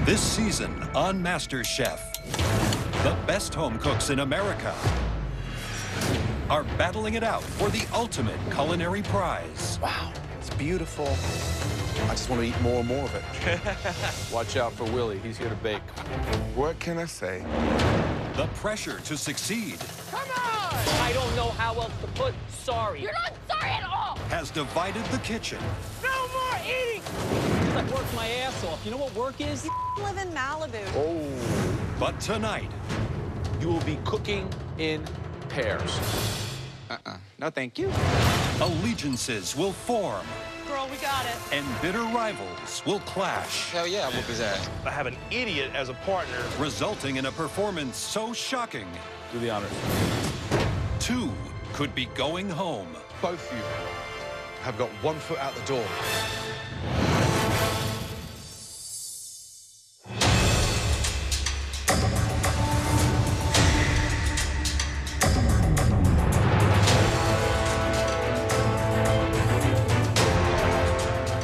This season on MasterChef, the best home cooks in America are battling it out for the ultimate culinary prize. Wow, it's beautiful. I just want to eat more and more of it. Watch out for Willie. He's here to bake. What can I say? The pressure to succeed Come on! I don't know how else to put sorry. You're not sorry at all! has divided the kitchen. No more eating! I worked my ass off. You know what work is? You live in Malibu. Oh. But tonight, You will be cooking in pairs. No, thank you. allegiances will form Girl, we got it. and bitter rivals will clash, Hell yeah, I whoop his ass. I have an idiot as a partner. resulting in a performance so shocking, Do the honors. two could be going home. Both of you have got 1 foot out the door.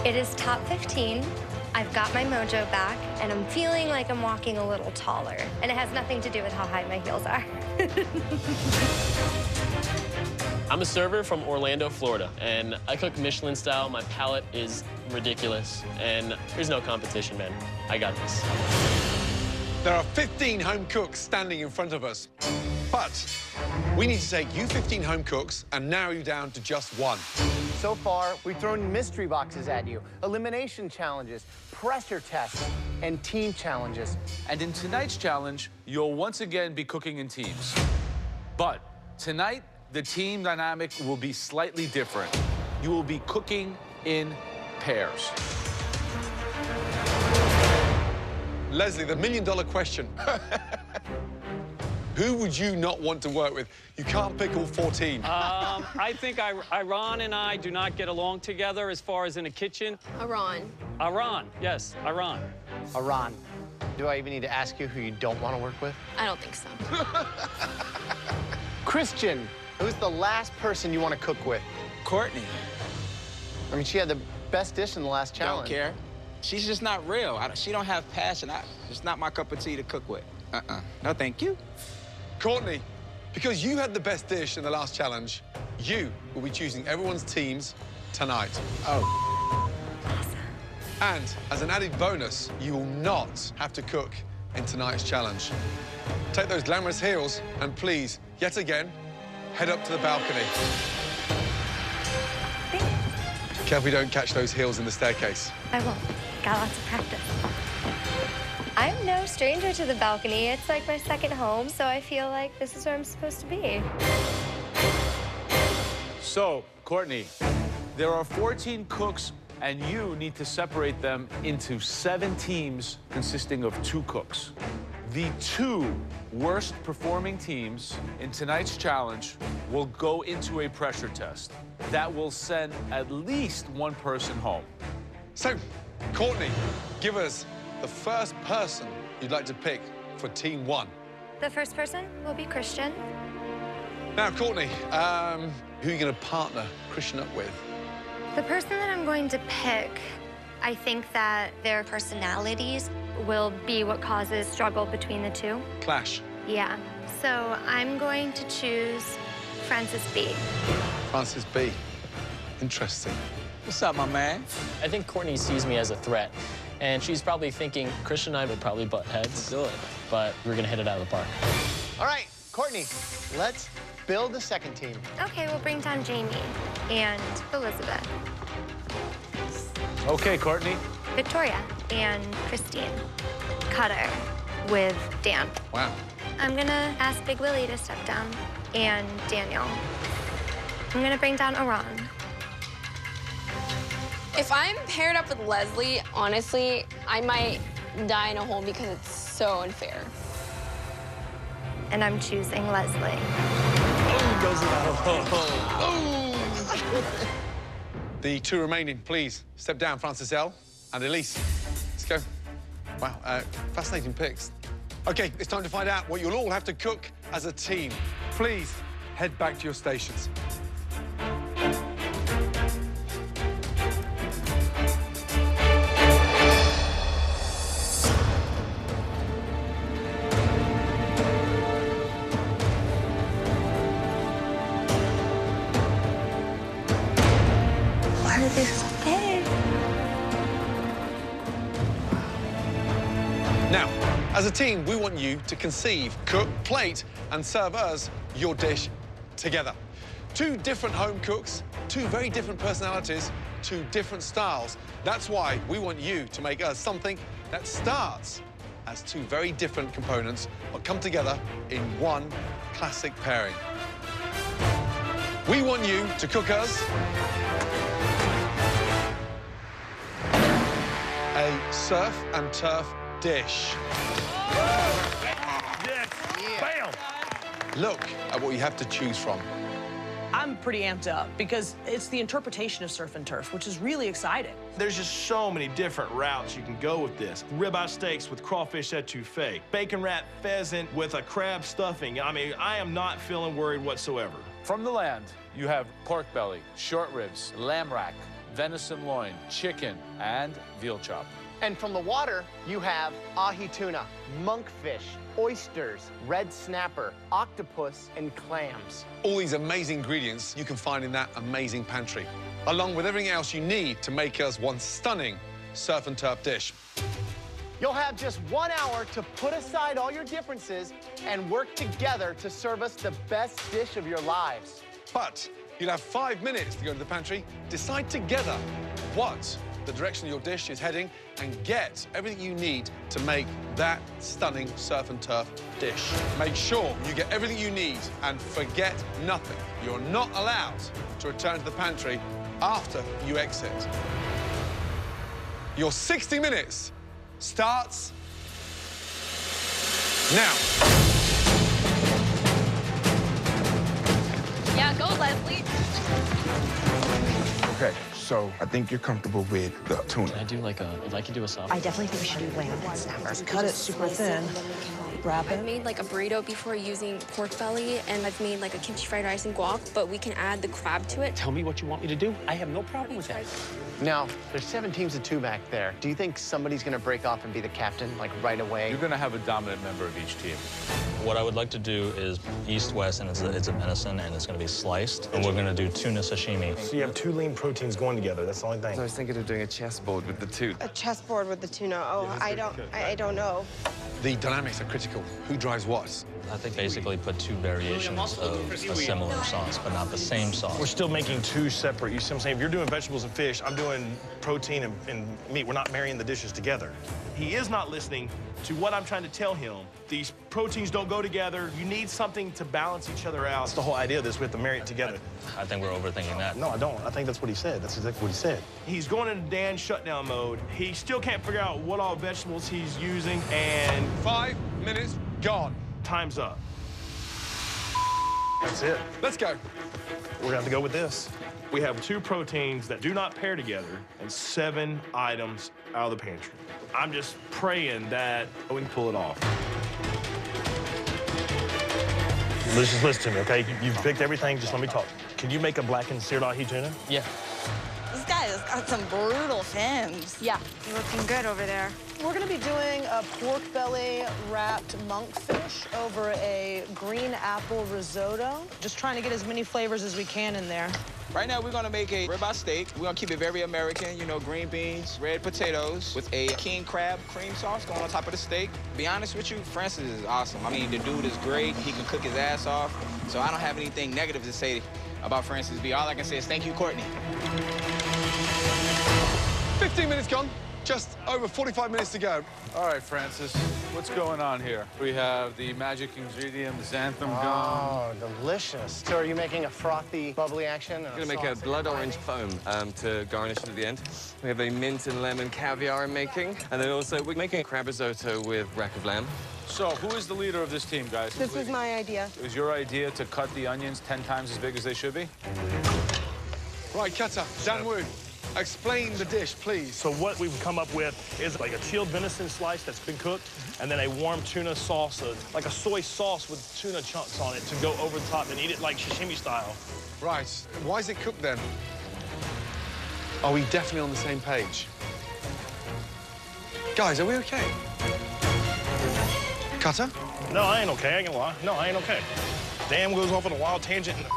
It is top 15. I've got my mojo back, and I'm feeling like I'm walking a little taller. And it has nothing to do with how high my heels are. I'm a server from Orlando, Florida, and I cook Michelin style. My palate is ridiculous, and there's no competition, man. I got this. There are 15 home cooks standing in front of us. But we need to take you 15 home cooks and narrow you down to just one. So far, we've thrown mystery boxes at you, elimination challenges, pressure tests, and team challenges. And in tonight's challenge, you'll once again be cooking in teams. But tonight, the team dynamic will be slightly different. You will be cooking in pairs. Leslie, the million-dollar question. Who would you not want to work with? You can't pick all 14. I think Iran and I do not get along together as far as in a kitchen. Iran. Iran, yes, Iran. Iran, do I even need to ask you who you don't want to work with? I don't think so. Christian, who's the last person you want to cook with? Courtney, I mean, she had the best dish in the last don't challenge. care. She's just not real. She don't have passion. It's not my cup of tea to cook with. No, thank you. Courtney, because you had the best dish in the last challenge, you will be choosing everyone's teams tonight. Oh. And as an added bonus, you will not have to cook in tonight's challenge. Take those glamorous heels and please, yet again, head up to the balcony. Careful you don't catch those heels in the staircase. I won't. Got lots of practice. I'm no stranger to the balcony. It's like my second home, so I feel like this is where I'm supposed to be. So, Courtney, there are 14 cooks, and you need to separate them into 7 teams consisting of 2 cooks. The 2 worst performing teams in tonight's challenge will go into a pressure test that will send at least 1 person home. So, Courtney, give us the first person you'd like to pick for Team 1. The first person will be Christian. Now, Courtney, who are you going to partner Christian up with? The person that I'm going to pick, I think that their personalities will be what causes struggle between the 2. Clash. Yeah. So I'm going to choose Francis B. Francis B. Interesting. What's up, my man? I think Courtney sees me as a threat, and she's probably thinking Christian and I would probably butt heads. Do it. But we're gonna hit it out of the park. All right, Courtney, let's build the second team. Okay, we'll bring down Jamie and Elizabeth, Okay, Courtney. Victoria, and Christine. Cutter with Dan. Wow. I'm gonna ask Big Willie to step down, and Daniel. I'm gonna bring down Iran. If I'm paired up with Leslie, honestly, I might die in a hole because it's so unfair. And I'm choosing Leslie. The 2 remaining, please step down, Francis L. and Elise. Let's go. Wow, fascinating picks. Okay, it's time to find out what you'll all have to cook as a team. Please head back to your stations. Now, as a team, we want you to conceive, cook, plate, and serve us your dish together. 2 different home cooks, 2 very different personalities, 2 different styles. That's why we want you to make us something that starts as 2 very different components but come together in one classic pairing. We want you to cook us a surf and turf dish. Yes. Bam. Look at what you have to choose from. I'm pretty amped up because it's the interpretation of surf and turf, which is really exciting. There's just so many different routes you can go with this. Ribeye steaks with crawfish etouffee, bacon wrapped pheasant with a crab stuffing. I mean, I am not feeling worried whatsoever. From the land, you have pork belly, short ribs, lamb rack, venison loin, chicken, and veal chop. And from the water, you have ahi tuna, monkfish, oysters, red snapper, octopus, and clams. All these amazing ingredients you can find in that amazing pantry, along with everything else you need to make us one stunning surf and turf dish. You'll have just 1 hour to put aside all your differences and work together to serve us the best dish of your lives. But you'll have 5 minutes to go to the pantry, decide together what the direction your dish is heading, and get everything you need to make that stunning surf and turf dish. Make sure you get everything you need and forget nothing. You're not allowed to return to the pantry after you exit. Your 60 minutes starts now. Yeah, go, Leslie. Okay, so I think you're comfortable with the tuna. Can I do like I'd like to do a soft. I definitely think we should do lamb and snappers. Cut it super thin. Wrap I've it. made like a burrito before using pork belly, and I've made like a kimchi fried rice and guac, but we can add the crab to it. Tell me what you want me to do. I have no problem with that. Now, there's 7 teams of 2 back there. Do you think somebody's gonna break off and be the captain, like, right away? You're gonna have a dominant member of each team. What I would like to do is east-west, and it's a venison, and it's gonna be sliced. And we're gonna do tuna sashimi. So you have 2 lean proteins going together. That's the only thing. I was thinking of doing a chessboard with the 2. A chessboard with the tuna. Oh, I don't know. The dynamics are critical. Who drives what? I think basically put 2 variations of a similar sauce, but not the same sauce. We're still making 2 separate. You see what I'm saying? If you're doing vegetables and fish, I'm doing protein and meat. We're not marrying the dishes together. He is not listening to what I'm trying to tell him. These proteins don't go together. You need something to balance each other out. That's the whole idea of this. We have to marry it together. I think we're overthinking that. No, I don't. I think that's what he said. That's exactly what he said. He's going into Dan shutdown mode. He still can't figure out what all vegetables he's using, and 5 minutes gone. Time's up. That's it. Let's go. We're gonna have to go with this. We have 2 proteins that do not pair together and 7 items out of the pantry. I'm just praying that we can pull it off. Just listen to me, okay? You've picked everything, just let me talk. Can you make a blackened seared ahi tuna? Yeah. This guy has got some brutal fins. Yeah, you're looking good over there. We're gonna be doing a pork belly wrapped monkfish over a green apple risotto. Just trying to get as many flavors as we can in there. Right now, we're gonna make a ribeye steak. We're gonna keep it very American, you know, green beans, red potatoes, with a king crab cream sauce going on top of the steak. Be honest with you, Francis is awesome. I mean, the dude is great. He can cook his ass off. So I don't have anything negative to say about Francis B. All I can say is thank you, Courtney. 15 minutes gone. Just over 45 minutes to go. All right, Francis, what's going on here? We have the magic ingredient, xanthan gum. Oh, delicious. So are you making a frothy, bubbly action? I'm gonna make a blood orange foam to garnish at the end. We have a mint and lemon caviar I'm making. And then also we're making a crab risotto with rack of lamb. So who is the leader of this team, guys? This was my idea. It was your idea to cut the onions 10 times as big as they should be? Right, Cutter, Dan Wu, explain the dish, please. So what we've come up with is like a chilled venison slice that's been cooked, and then a warm tuna sauce, like a soy sauce with tuna chunks on it to go over the top and eat it like sashimi style. Right, why is it cooked then? Are we definitely on the same page? Guys, are we okay? Cutter? No, I ain't okay, I ain't gonna lie. No, I ain't okay. Dan goes off on a wild tangent in the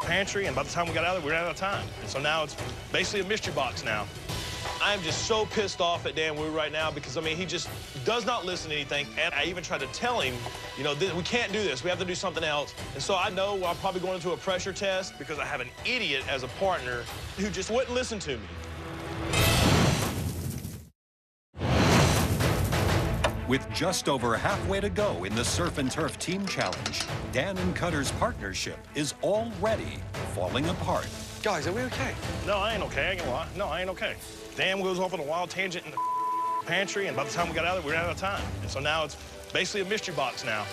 pantry, and by the time we got out of there, we ran out of time. And so now it's basically a mystery box now. I'm just so pissed off at Dan Wu right now because, I mean, he just does not listen to anything. And I even tried to tell him, you know, we can't do this. We have to do something else. And so I know I'm probably going into a pressure test because I have an idiot as a partner who just wouldn't listen to me. With just over halfway to go in the Surf and Turf Team Challenge, Dan and Cutter's partnership is already falling apart. Guys, are we okay? No, I ain't okay. I ain't gonna lie. No, I ain't okay. Dan goes off on a wild tangent in the pantry, and by the time we got out of there, we ran out of time. And so now it's basically a mystery box now.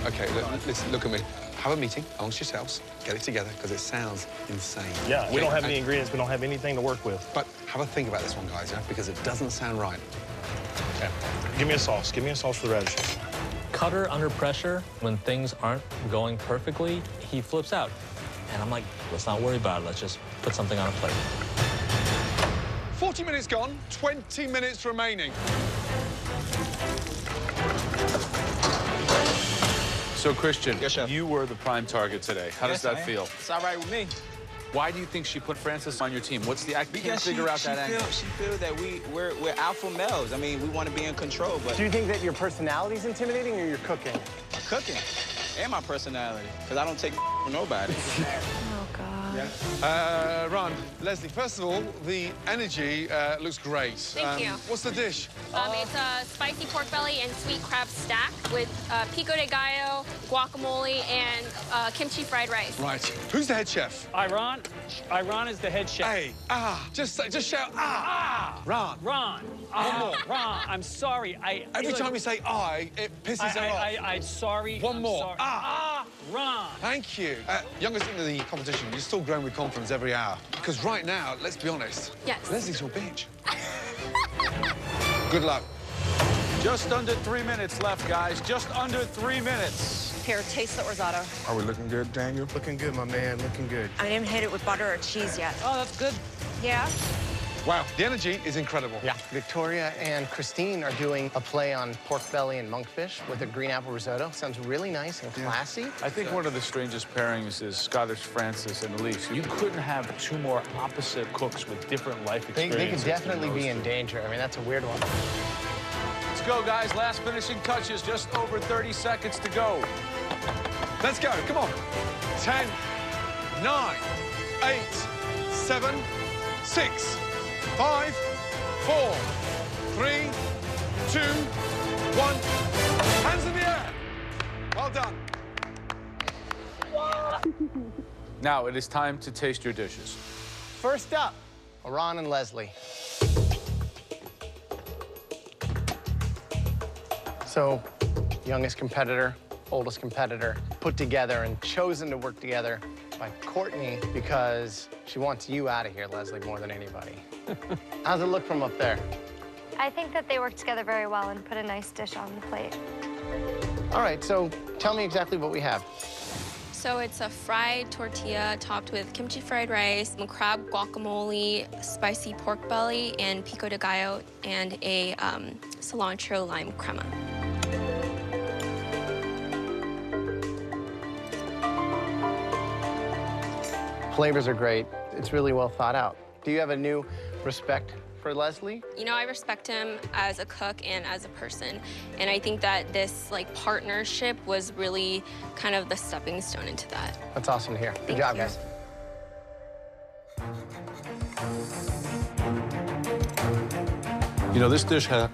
Okay, listen, look at me. Have a meeting amongst yourselves, get it together, because it sounds insane. Yeah, we don't have any ingredients. We don't have anything to work with. But have a think about this one, guys, yeah? Because it doesn't sound right. Okay. Give me a sauce. Give me a sauce for the radishes. Cutter under pressure, when things aren't going perfectly, he flips out. And I'm like, let's not worry about it. Let's just put something on a plate. 40 minutes gone, 20 minutes remaining. So, Christian, yes, chef. You were the prime target today. How does that feel? It's all right with me. Why do you think she put Francis on your team? What's the act? We can't figure out that angle. She feel that we're alpha males. I mean, we want to be in control, but... Do you think that your personality is intimidating or your cooking? My cooking and my personality, because I don't take from nobody. Oh, God. Ron, Leslie, first of all, the energy looks great. Thank you. What's the dish? It's a spicy pork belly and sweet crab stack with pico de gallo, guacamole, and kimchi fried rice. Right. Who's the head chef? Ron is the head chef. Hey, just shout, Ron. Ron. Ron, I'm sorry. Every time you say I, it pisses her off. I'm sorry. One more. Sorry. Ron. Thank you. Youngest in the competition, you're still growing with confidence every hour. Because right now, let's be honest. Yes. Leslie's your bitch. Good luck. Just under 3 minutes left, guys. Just under 3 minutes. Here, taste the risotto. Are we looking good, Daniel? Looking good, my man, looking good. I didn't hit it with butter or cheese yet. Oh, that's good. Yeah? Wow, the energy is incredible. Yeah. Victoria and Christine are doing a play on pork belly and monkfish with a green apple risotto. Sounds really nice and classy. I think one of the strangest pairings is Scottish Francis and Elise. You couldn't have two more opposite cooks with different life experiences. They could definitely be in danger. I mean, that's a weird one. Let's go, guys. Last finishing touches. Just over 30 seconds to go. Let's go. Come on. 10, 9, 8, 7, 6, 5, 4, 3, 2, 1. Hands in the air. Well done. Now it is time to taste your dishes. First up, Ron and Leslie. So, youngest competitor, oldest competitor, put together and chosen to work together by Courtney because she wants you out of here, Leslie, more than anybody. How's it look from up there? I think that they worked together very well and put a nice dish on the plate. All right, so tell me exactly what we have. So it's a fried tortilla topped with kimchi fried rice, crab guacamole, spicy pork belly, and pico de gallo, and a cilantro lime crema. Flavors are great. It's really well thought out. Do you have a new respect for Leslie? You know, I respect him as a cook and as a person, and I think that this partnership was really kind of the stepping stone into that. That's awesome to hear. Good job, guys. You know, this dish has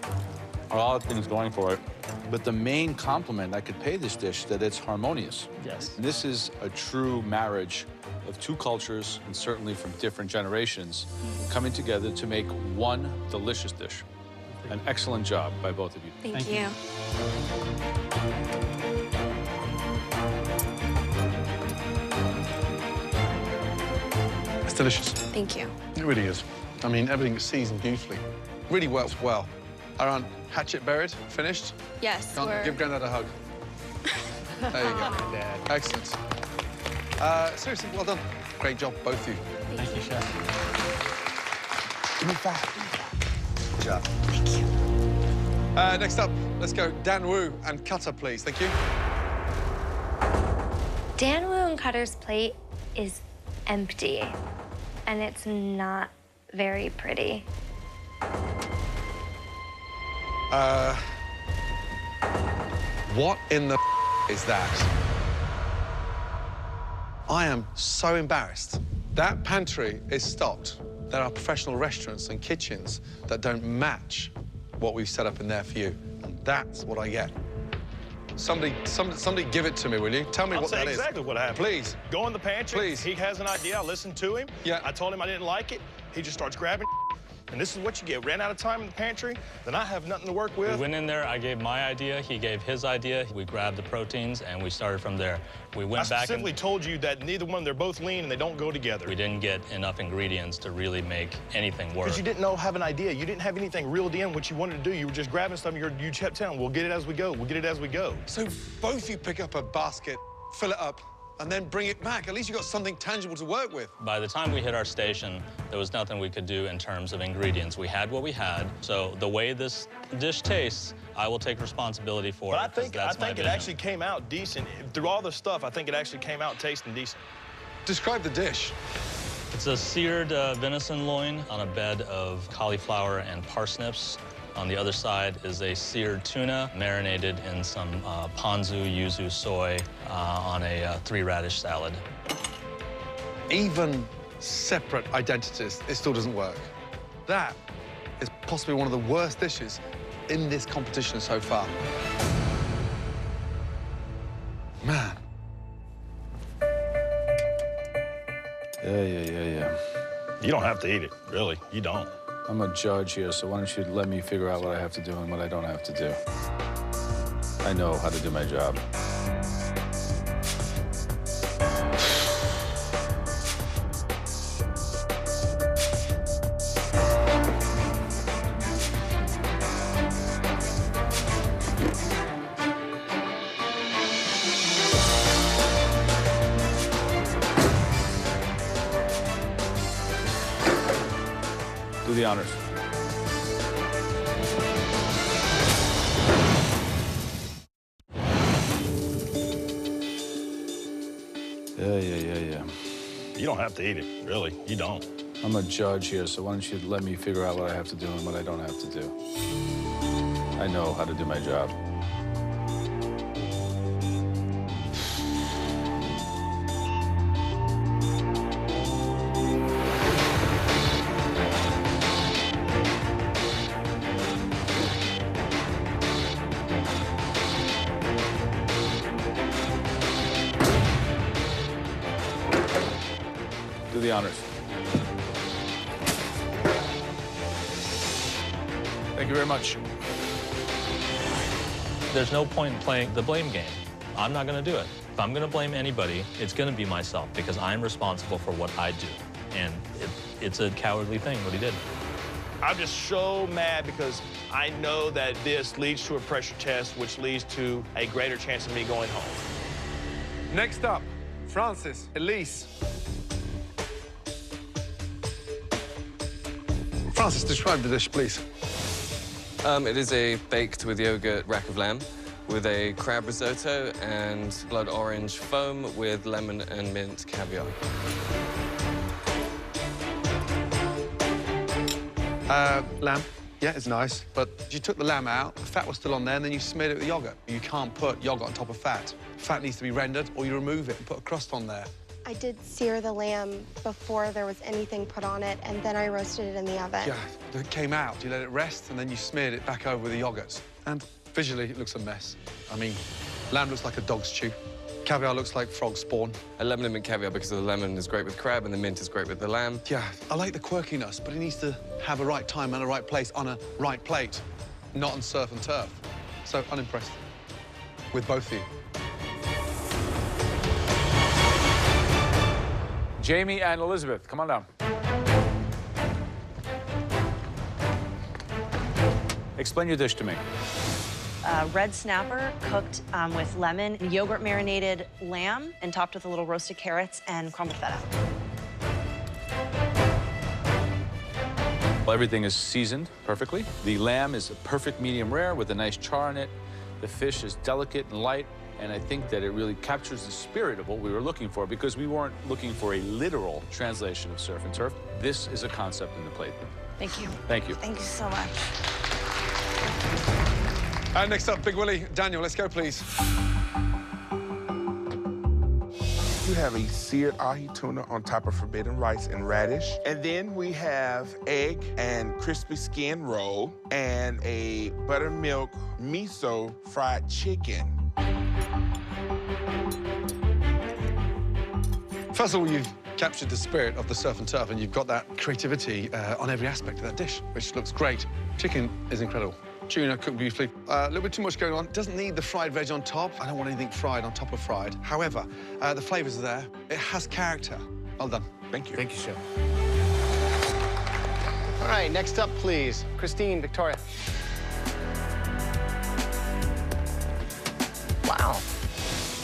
a lot of things going for it, but the main compliment I could pay this dish is that it's harmonious. Yes. This is a true marriage of two cultures, and certainly from different generations, coming together to make one delicious dish. An excellent job by both of you. Thank you. It's delicious. Thank you. It really is. I mean, everything is seasoned beautifully. Really works well. Aaron, hatchet buried, finished? Yes, Come on, give Grandad a hug. There you go. Dad. Excellent. Seriously, well done. Great job, both of you. Thank you, Chef. Give me that. Good job. Thank you. Next up, let's go Dan Wu and Cutter, please. Thank you. Dan Wu and Cutter's plate is empty, and it's not very pretty. What in the is that? I am so embarrassed. That pantry is stocked. There are professional restaurants and kitchens that don't match what we've set up in there for you. And that's what I get. Somebody give it to me, will you? Tell me what that is. I'll say exactly what happened. Please. Go in the pantry. Please. He has an idea. I listened to him. Yeah. I told him I didn't like it. He just starts grabbing. And this is what you get. Ran out of time in the pantry, then I have nothing to work with. We went in there, I gave my idea, he gave his idea. We grabbed the proteins, and we started from there. We went back and... I specifically told you that neither one, they're both lean, and they don't go together. We didn't get enough ingredients to really make anything work. Because you didn't have an idea. You didn't have anything reeled in what you wanted to do. You were just grabbing stuff, and you kept telling, we'll get it as we go. We'll get it as we go. So both you pick up a basket, fill it up, and then bring it back. At least you got something tangible to work with. By the time we hit our station, there was nothing we could do in terms of ingredients. We had what we had. So the way this dish tastes, I will take responsibility for it. But I think it actually came out decent. Through all the stuff, I think it actually came out tasting decent. Describe the dish. It's a seared venison loin on a bed of cauliflower and parsnips. On the other side is a seared tuna marinated in some ponzu, yuzu, soy on a 3-radish salad. Even separate identities, it still doesn't work. That is possibly one of the worst dishes in this competition so far. Man. Yeah. You don't have to eat it, really. You don't. I'm a judge here, so why don't you let me figure out what I have to do and what I don't have to do. I know how to do my job. Do the honors. Yeah. You don't have to eat it, really. You don't. I'm a judge here, so why don't you let me figure out what I have to do and what I don't have to do. I know how to do my job. Do the honors. Thank you very much. There's no point in playing the blame game. I'm not going to do it. If I'm going to blame anybody, it's going to be myself because I'm responsible for what I do. And it's a cowardly thing, what he did. I'm just so mad because I know that this leads to a pressure test, which leads to a greater chance of me going home. Next up, Francis, Elise. Francis, describe the dish, please. It is a baked with yogurt rack of lamb with a crab risotto and blood orange foam with lemon and mint caviar. Lamb, yeah, it's nice, but you took the lamb out, the fat was still on there, and then you smeared it with yogurt. You can't put yogurt on top of fat. Fat needs to be rendered, or you remove it and put a crust on there. I did sear the lamb before there was anything put on it, and then I roasted it in the oven. Yeah, it came out. You let it rest, and then you smeared it back over with the yogurt. And visually, it looks a mess. I mean, lamb looks like a dog's chew. Caviar looks like frog spawn. A lemon and mint caviar because the lemon is great with crab and the mint is great with the lamb. Yeah, I like the quirkiness, but it needs to have a right time and a right place on a right plate, not on surf and turf. So, unimpressed with both of you. Jamie and Elizabeth, come on down. Explain your dish to me. Red snapper cooked with lemon, yogurt marinated lamb, and topped with a little roasted carrots and crumbled feta. Well, everything is seasoned perfectly. The lamb is a perfect medium rare with a nice char in it. The fish is delicate and light, and I think that it really captures the spirit of what we were looking for, because we weren't looking for a literal translation of surf and turf. This is a concept in the plate. Thank you. Thank you. Thank you so much. Next up, Big Willie. Daniel, let's go, please. You have a seared ahi tuna on top of forbidden rice and radish. And then we have egg and crispy skin roll and a buttermilk miso fried chicken. First of all, you've captured the spirit of the surf and turf, and you've got that creativity on every aspect of that dish, which looks great. Chicken is incredible. Tuna cooked beautifully. A little bit too much going on. Doesn't need the fried veg on top. I don't want anything fried on top of fried. However, the flavors are there. It has character. Well done. Thank you. Thank you, Chef. All right, next up, please. Christine, Victoria. Wow.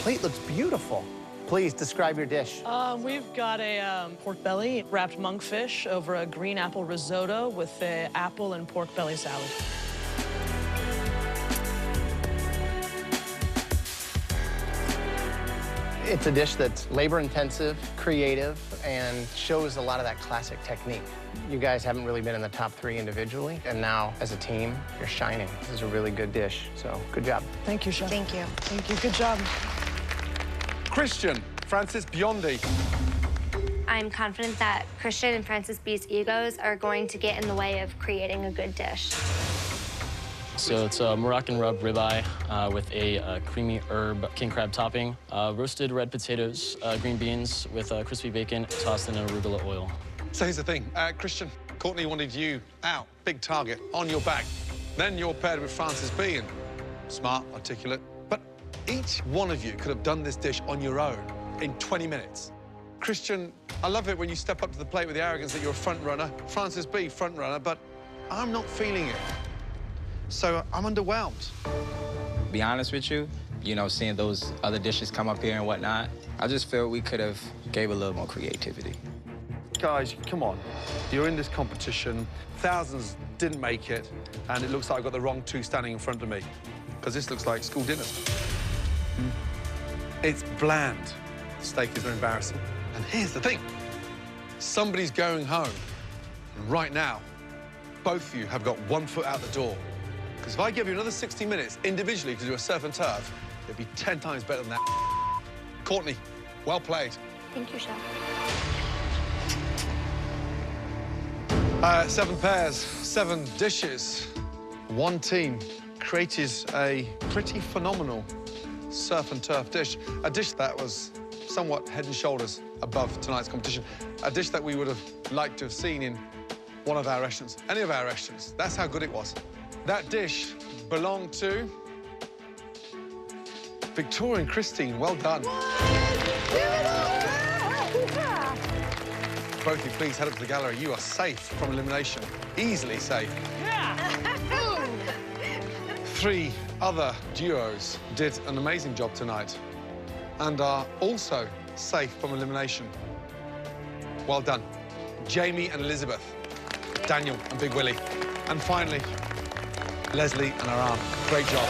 Plate looks beautiful. Please describe your dish. We've got a pork belly wrapped monkfish over a green apple risotto with an apple and pork belly salad. It's a dish that's labor-intensive, creative, and shows a lot of that classic technique. You guys haven't really been in the top 3 individually, and now, as a team, you're shining. This is a really good dish, so good job. Thank you, Chef. Thank you. Thank you. Good job. Christian, Francis Biondi. I'm confident that Christian and Francis B's egos are going to get in the way of creating a good dish. So it's a Moroccan rub ribeye with a creamy herb king crab topping, roasted red potatoes, green beans with crispy bacon tossed in arugula oil. So here's the thing. Christian, Courtney wanted you out, big target, on your back. Then you're paired with Francis B, and smart, articulate. But each one of you could have done this dish on your own in 20 minutes. Christian, I love it when you step up to the plate with the arrogance that you're a front runner. Francis B, front runner, but I'm not feeling it. So I'm underwhelmed. Be honest with you, seeing those other dishes come up here and whatnot, I just feel we could have gave a little more creativity. Guys, come on. You're in this competition. Thousands didn't make it, and it looks like I've got the wrong 2 standing in front of me, because this looks like school dinner. It's bland. The steak is embarrassing. And here's the thing. Somebody's going home. And right now, both of you have got 1 foot out the door. Because if I give you another 60 minutes individually to do a surf and turf, it'd be 10 times better than that. Courtney, well played. Thank you, Chef. 7 pairs, 7 dishes. 1 team created a pretty phenomenal surf and turf dish. A dish that was somewhat head and shoulders above tonight's competition. A dish that we would have liked to have seen in one of our restaurants, any of our restaurants. That's how good it was. That dish belonged to Victoria and Christine. Well done. Both of you, please head up to the gallery. You are safe from elimination. Easily safe. Yeah. 3 other duos did an amazing job tonight and are also safe from elimination. Well done. Jamie and Elizabeth, Daniel and Big Willie. And finally, Leslie and Aram. Great job.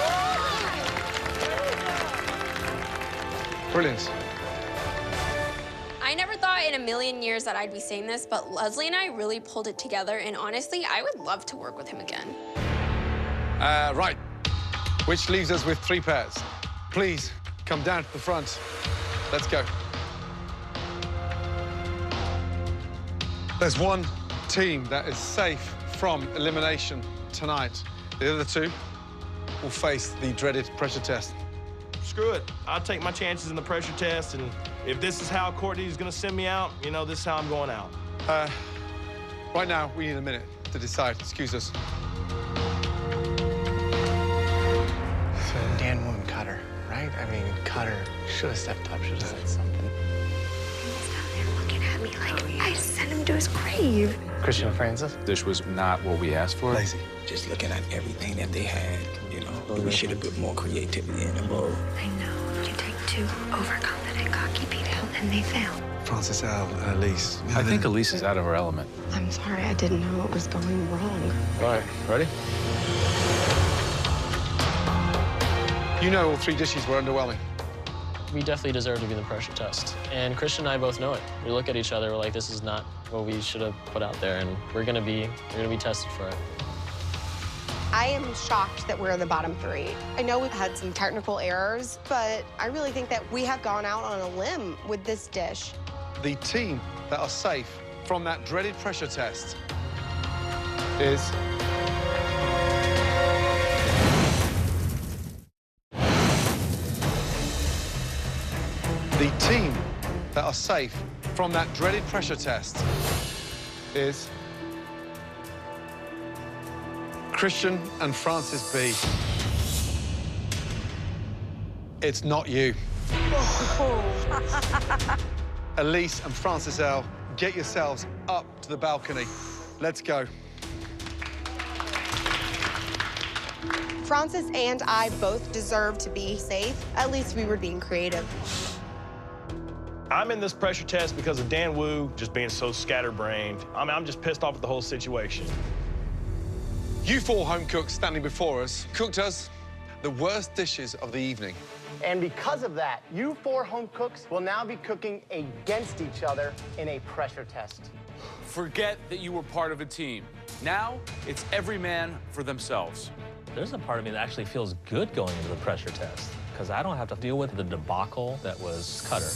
Brilliant. I never thought in a million years that I'd be saying this, but Leslie and I really pulled it together, and honestly, I would love to work with him again. Right, which leaves us with 3 pairs. Please, come down to the front. Let's go. There's 1 team that is safe from elimination tonight. The other 2 will face the dreaded pressure test. Screw it. I'll take my chances in the pressure test, and if this is how Courtney's gonna send me out, this is how I'm going out. Right now, we need a minute to decide. Excuse us. So Dan wouldn't cut her, right? I mean, cut her. Should have stepped up, should have said something. He's looking at me like I sent him to his grave. Christian and Francis? Dish was not what we asked for. Lazy. Just looking at everything that they had, we should have put more creativity in the bowl. I know. You take 2 overconfident, cocky people, and they fail. Francis, Al, and Elise. I think Elise is out of her element. I'm sorry, I didn't know what was going wrong. All right, ready? You know all 3 dishes were underwhelming. We definitely deserve to be in the pressure test. And Christian and I both know it. We look at each other, we're like, this is not what we should have put out there, and we're gonna be tested for it. I am shocked that we're in the bottom 3. I know we've had some technical errors, but I really think that we have gone out on a limb with this dish. The team that are safe from that dreaded pressure test is... The team that are safe from that dreaded pressure test is Christian and Francis B. It's not you. Elise and Francis L, get yourselves up to the balcony. Let's go. Francis and I both deserve to be safe. At least we were being creative. I'm in this pressure test because of Dan Wu just being so scatterbrained. I mean, I'm just pissed off at the whole situation. You 4 home cooks standing before us cooked us the worst dishes of the evening. And because of that, you 4 home cooks will now be cooking against each other in a pressure test. Forget that you were part of a team. Now, it's every man for themselves. There's a part of me that actually feels good going into the pressure test, because I don't have to deal with the debacle that was Cutter.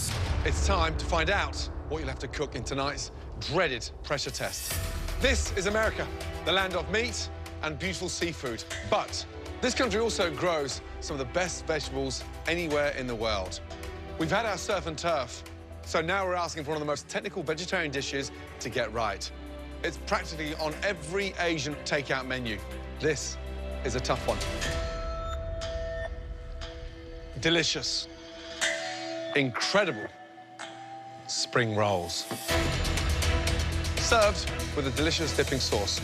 It's time to find out what you'll have to cook in tonight's dreaded pressure test. This is America, the land of meat and beautiful seafood. But this country also grows some of the best vegetables anywhere in the world. We've had our surf and turf, so now we're asking for one of the most technical vegetarian dishes to get right. It's practically on every Asian takeout menu. This is a tough one. Delicious, incredible spring rolls. Served with a delicious dipping sauce.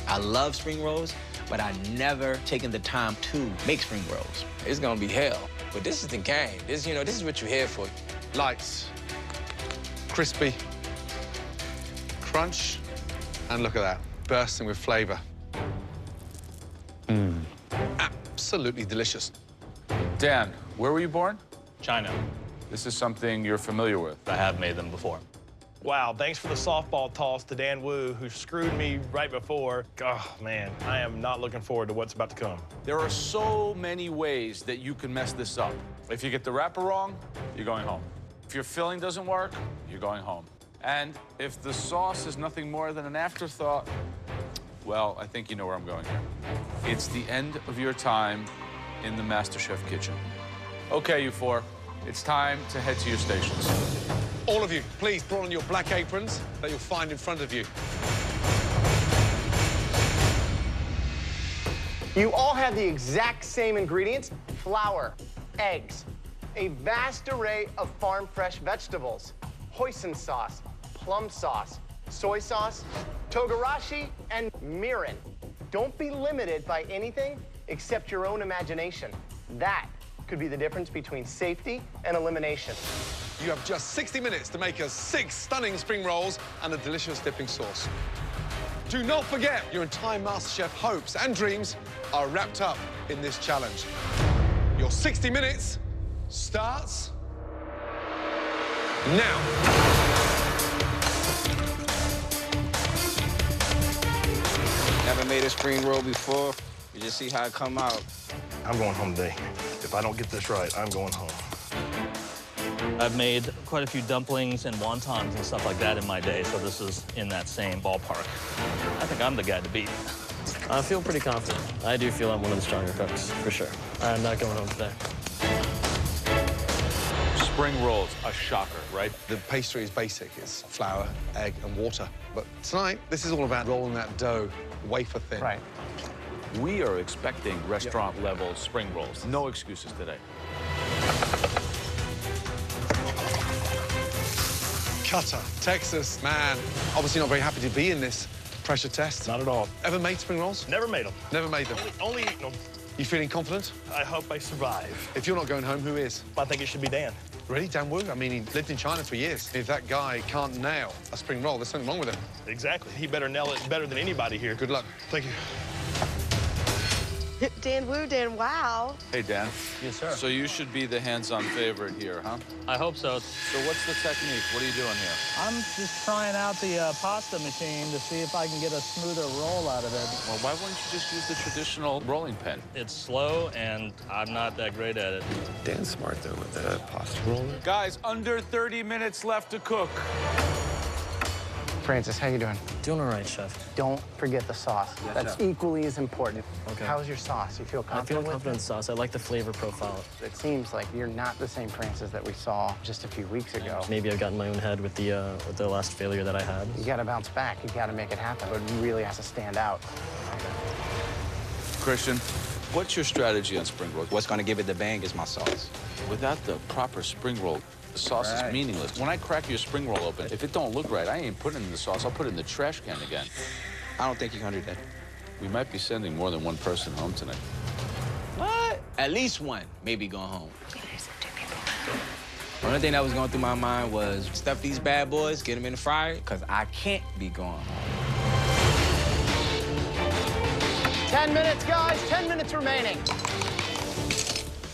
I love spring rolls, but I've never taken the time to make spring rolls. It's gonna be hell, but this is the game. This is what you're here for. Light, crispy, crunch, and look at that, bursting with flavor. Absolutely delicious. Dan, where were you born? China. This is something you're familiar with. I have made them before. Wow, thanks for the softball toss to Dan Wu, who screwed me right before. Oh, man, I am not looking forward to what's about to come. There are so many ways that you can mess this up. If you get the wrapper wrong, you're going home. If your filling doesn't work, you're going home. And if the sauce is nothing more than an afterthought, well, I think you know where I'm going here. It's the end of your time in the MasterChef kitchen. Okay, you 4, it's time to head to your stations. All of you, please put on your black aprons that you'll find in front of you. You all have the exact same ingredients: flour, eggs, a vast array of farm-fresh vegetables, hoisin sauce, plum sauce, soy sauce, togarashi, and mirin. Don't be limited by anything except your own imagination. That could be the difference between safety and elimination. You have just 60 minutes to make us 6 stunning spring rolls and a delicious dipping sauce. Do not forget, your entire MasterChef hopes and dreams are wrapped up in this challenge. Your 60 minutes starts now. Never made a spring roll before. You just see how it come out. I'm going home today. If I don't get this right, I'm going home. I've made quite a few dumplings and wontons and stuff like that in my day, so this is in that same ballpark. I think I'm the guy to beat. I feel pretty confident. I do feel I'm one of the stronger cooks, for sure. I'm not going home today. Spring rolls, a shocker, right? The pastry is basic. It's flour, egg, and water. But tonight, this is all about rolling that dough wafer thin. Right. We are expecting restaurant-level spring rolls. No excuses today. Cutter, Texas, man. Obviously not very happy to be in this pressure test. Not at all. Ever made spring rolls? Never made them. Never made them. Only eaten them. You feeling confident? I hope I survive. If you're not going home, who is? I think it should be Dan. Really, Dan Wu? I mean, he lived in China for years. If that guy can't nail a spring roll, there's something wrong with him. Exactly. He better nail it better than anybody here. Good luck. Thank you. Dan Wu, Dan Wow. Hey, Dan. Yes, sir. So you should be the hands-on favorite here, huh? I hope so. So what's the technique? What are you doing here? I'm just trying out the pasta machine to see if I can get a smoother roll out of it. Well, why wouldn't you just use the traditional rolling pin? It's slow, and I'm not that great at it. Dan's smart, though, with the pasta roller. Guys, under 30 minutes left to cook. Francis, how you doing? Doing all right, Chef. Don't forget the sauce. Yes, That's Chef. equally as important. Okay. How's your sauce? You feel I confident feel with confident in it? sauce. I like the flavor profile. It seems like you're not the same Francis that we saw just a few weeks ago. Maybe I've gotten in my own head with the last failure that I had. You gotta bounce back. You gotta make it happen. But it really has to stand out. Christian, what's your strategy on spring roll? What's gonna give it the bang is my sauce. Without the proper spring roll, the sauce is meaningless. When I crack your spring roll open, if it don't look right, I ain't putting it in the sauce. I'll put it in the trash can again. I don't think you can do that. We might be sending more than one person home tonight. What? At least one, maybe going home. The only thing that was going through my mind was stuff these bad boys, get them in the fryer, because I can't be going home. 10 minutes, guys. 10 minutes remaining.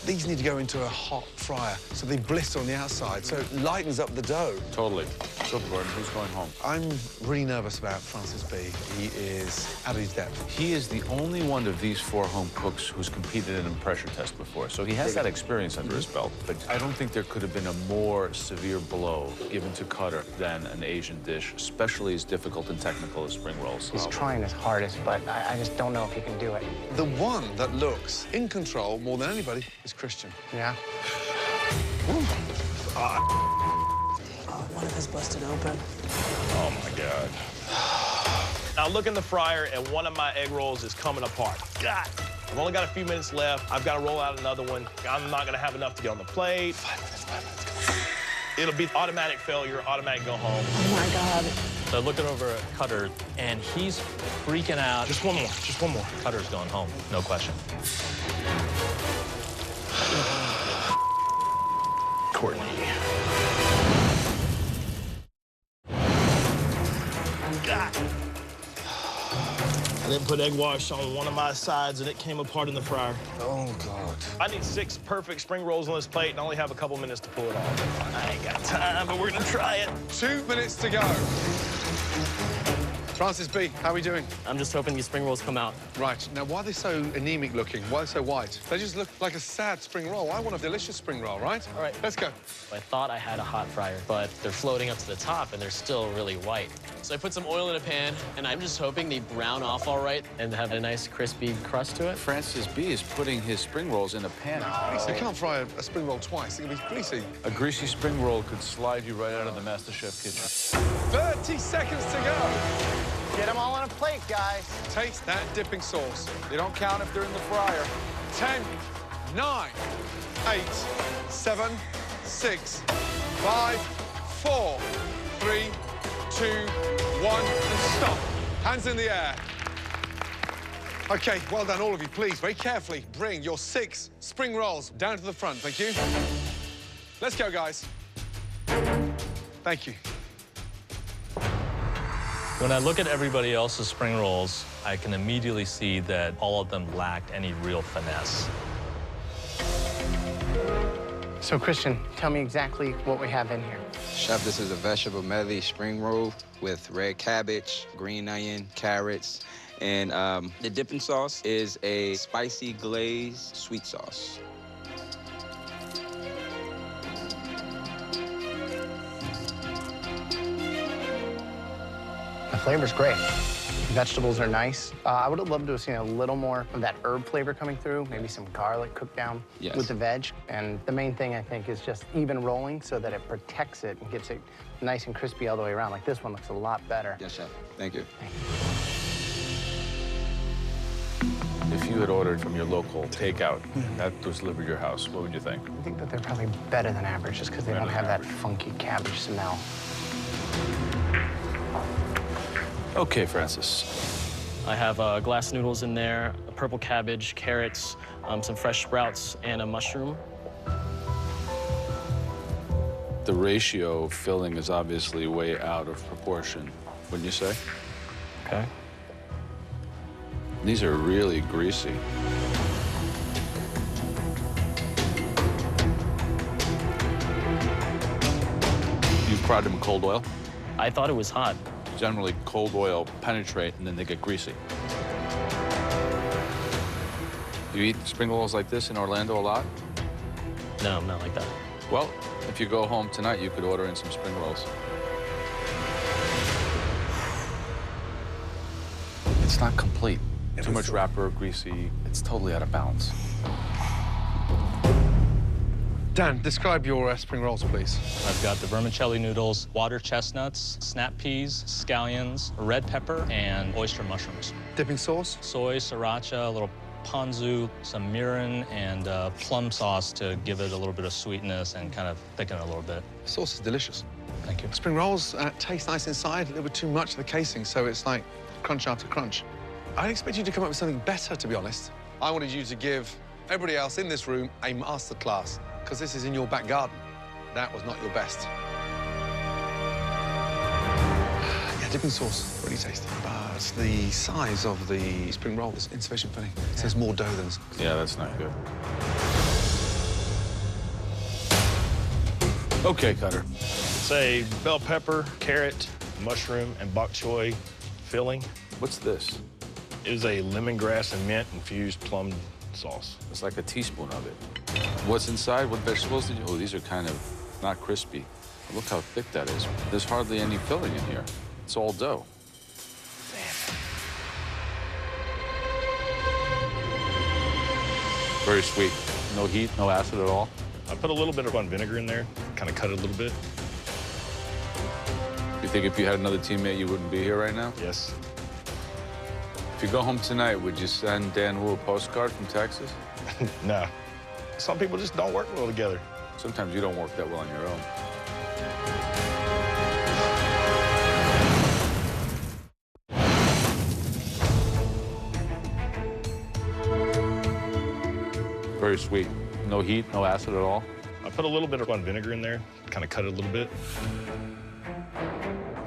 These need to go into a hot fryer so they blister on the outside, so it lightens up the dough. Totally. So, Gordon, who's going home? I'm really nervous about Francis B. He is out of his depth. He is the only one of these 4 home cooks who's competed in a pressure test before, so he has that experience under his belt. But I don't think there could have been a more severe blow given to Cutter than an Asian dish, especially as difficult and technical as spring rolls. He's trying his hardest, but I just don't know if he can do it. The one that looks in control more than anybody is Christian. Yeah? One of us busted open. Oh, my God. I look in the fryer, and one of my egg rolls is coming apart. God! I've only got a few minutes left. I've got to roll out another one. I'm not going to have enough to get on the plate. 5 minutes. It'll be automatic failure, automatic go home. Oh, my God. So looking over at Cutter, and he's freaking out. Just one more. Just one more. Cutter's going home, no question. Courtney. God. I didn't put egg wash on one of my sides, and it came apart in the fryer. Oh, God. I need 6 perfect spring rolls on this plate, and I only have a couple minutes to pull it off. I ain't got time, but we're gonna try it. 2 minutes to go. Francis B., how are we doing? I'm just hoping these spring rolls come out. Right. Now, why are they so anemic looking? Why are they so white? They just look like a sad spring roll. I want a delicious spring roll, right? All right. Let's go. I thought I had a hot fryer, but they're floating up to the top, and they're still really white. So I put some oil in a pan, and I'm just hoping they brown off all right and have a nice crispy crust to it. Francis B. is putting his spring rolls in a pan. You can't fry a spring roll twice. It can be greasy. A greasy spring roll could slide you right out of the MasterChef kitchen. 30 seconds to go. Get them all on a plate, guys. Taste that dipping sauce. They don't count if they're in the fryer. 10, 9, 8, 7, 6, 5, 4, 3, 2, 1, and stop. Hands in the air. Okay, well done, all of you. Please, very carefully, bring your 6 spring rolls down to the front. Thank you. Let's go, guys. Thank you. When I look at everybody else's spring rolls, I can immediately see that all of them lacked any real finesse. So, Christian, tell me exactly what we have in here. Chef, this is a vegetable medley spring roll with red cabbage, green onion, carrots, and the dipping sauce is a spicy glazed sweet sauce. The flavor's great. Vegetables are nice. I would have loved to have seen a little more of that herb flavor coming through, maybe some garlic cooked down with the veg. And the main thing, I think, is just even rolling so that it protects it and gets it nice and crispy all the way around. Like this one looks a lot better. Yes, Chef. Thank you. If you had ordered from your local takeout and that was delivered to your house, what would you think? I think that they're probably better than average just because they don't have that funky cabbage smell. Okay, Francis. I have glass noodles in there, a purple cabbage, carrots, some fresh sprouts, and a mushroom. The ratio of filling is obviously way out of proportion, wouldn't you say? Okay. These are really greasy. Fried them in cold oil? I thought it was hot. Generally, cold oil penetrate, and then they get greasy. You eat spring rolls like this in Orlando a lot? No, not like that. Well, if you go home tonight, you could order in some spring rolls. It's not complete. Too much wrapper, greasy. It's totally out of balance. Dan, describe your spring rolls, please. I've got the vermicelli noodles, water chestnuts, snap peas, scallions, red pepper, and oyster mushrooms. Dipping sauce? Soy, sriracha, a little ponzu, some mirin, and plum sauce to give it a little bit of sweetness and kind of thicken it a little bit. The sauce is delicious. Thank you. Spring rolls taste nice inside, a little bit too much of the casing, so it's like crunch after crunch. I expect you to come up with something better, to be honest. I wanted you to give everybody else in this room a master class, because this is in your back garden. That was not your best. Yeah, dipping sauce, really tasty. But the size of the spring roll is insufficient filling. So there's more dough than... Yeah, that's not good. Okay, Cutter. It's a bell pepper, carrot, mushroom, and bok choy filling. What's this? It is a lemongrass and mint infused plum sauce. It's like a teaspoon of it. What's inside? What vegetables did you... Oh, these are kind of not crispy. Look how thick that is. There's hardly any filling in here. It's all dough. Very sweet. No heat, no acid at all. I put a little bit of vinegar in there, kind of cut it a little bit. You think if you had another teammate, you wouldn't be here right now? Yes. If you go home tonight, would you send Dan Wu a postcard from Texas? No. Some people just don't work well together. Sometimes you don't work that well on your own. Very sweet. No heat, no acid at all. I put a little bit of vinegar in there, kind of cut it a little bit.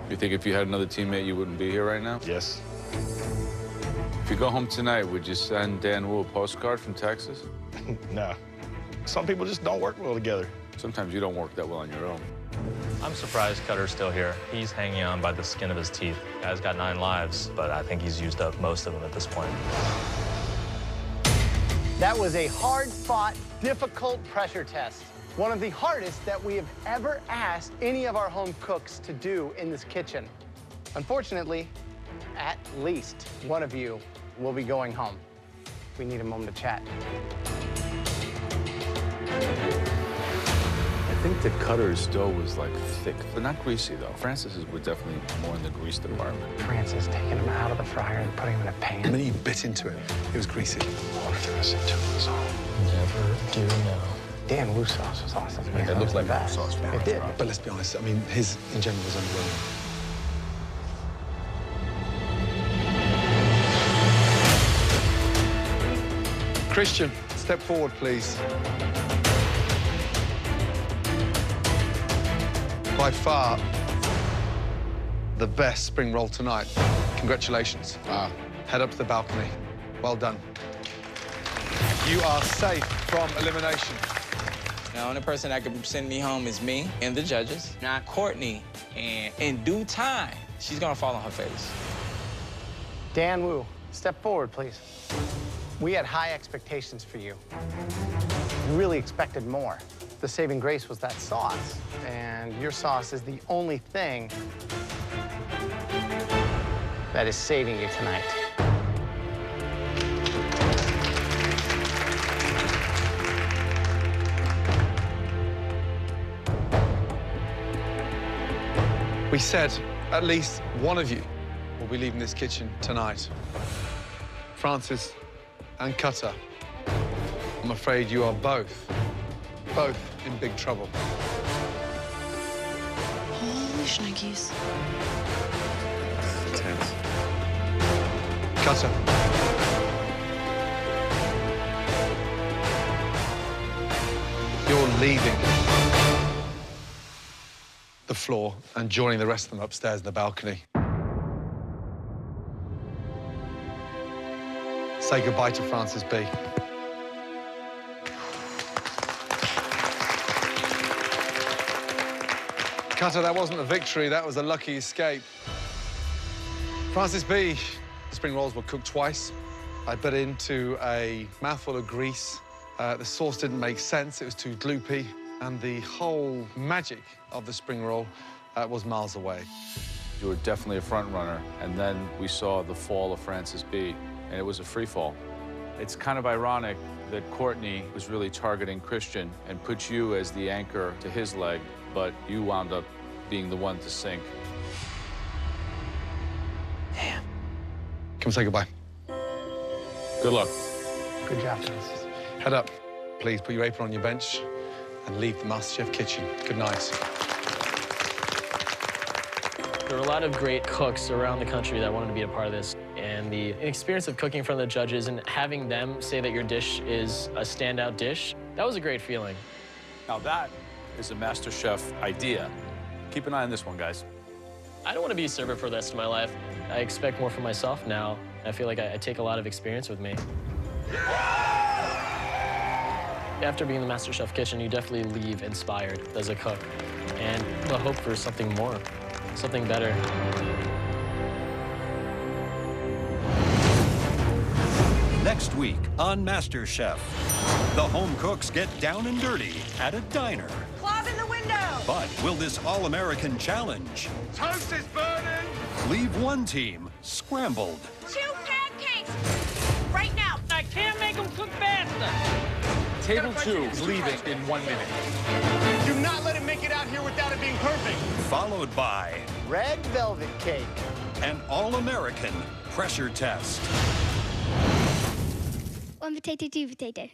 You think if you had another teammate, you wouldn't be here right now? Yes. If you go home tonight, would you send Dan Wu a postcard from Texas? No. Some people just don't work well together. Sometimes you don't work that well on your own. I'm surprised Cutter's still here. He's hanging on by the skin of his teeth. Guy's got 9 lives, but I think he's used up most of them at this point. That was a hard-fought, difficult pressure test. One of the hardest that we have ever asked any of our home cooks to do in this kitchen. Unfortunately, at least one of you will be going home. We need a moment to chat. I think the Cutter's dough was like thick, but not greasy though. Francis's were definitely more in the grease department. Francis taking them out of the fryer and putting them in a pan. The minute you bit into it, it was greasy. What if there was into it was all? Never do know. Dan Wu sauce was awesome. It looked like that sauce. It did. But let's be honest, I mean, his in general was underwhelming. Christian, step forward, please. By far, the best spring roll tonight. Congratulations. Head up to the balcony. Well done. You are safe from elimination. The only person that could send me home is me and the judges, not Courtney. And in due time, she's gonna fall on her face. Dan Wu, step forward, please. We had high expectations for you. We really expected more. The saving grace was that sauce, and your sauce is the only thing that is saving you tonight. We said at least one of you will be leaving this kitchen tonight. Francis and Cutter, I'm afraid you are both in big trouble. Holy shnikes. Intense. Cutter. You're leaving the floor and joining the rest of them upstairs in the balcony. Say goodbye to Francis B. Cutter, that wasn't a victory, that was a lucky escape. Francis B. Spring rolls were cooked twice. I bit into a mouthful of grease. The sauce didn't make sense, it was too gloopy, and the whole magic of the spring roll was miles away. You were definitely a front runner, and then we saw the fall of Francis B., and it was a free fall. It's kind of ironic that Courtney was really targeting Christian and put you as the anchor to his leg, but you wound up being the one to sink. Damn. Come say goodbye. Good luck. Good job, Francis. Head up. Please put your apron on your bench and leave the MasterChef kitchen. Good night. There were a lot of great cooks around the country that wanted to be a part of this. And the experience of cooking in front of the judges and having them say that your dish is a standout dish, that was a great feeling. Now that is a MasterChef idea. Keep an eye on this one, guys. I don't want to be a server for the rest of my life. I expect more from myself now. I feel like I take a lot of experience with me. After being in the MasterChef kitchen, you definitely leave inspired as a cook and a hope for something more, something better. Next week on MasterChef, the home cooks get down and dirty at a diner. Claws in the window! But will this all-American challenge Toast is burning! leave one team scrambled? 2 pancakes! Right now! I can't make them cook faster. Table 2 is leaving in 1 minute. Do not let him make it out here without it being perfect. Followed by Red velvet cake. an all-American pressure test. 1 potato, 2 potato.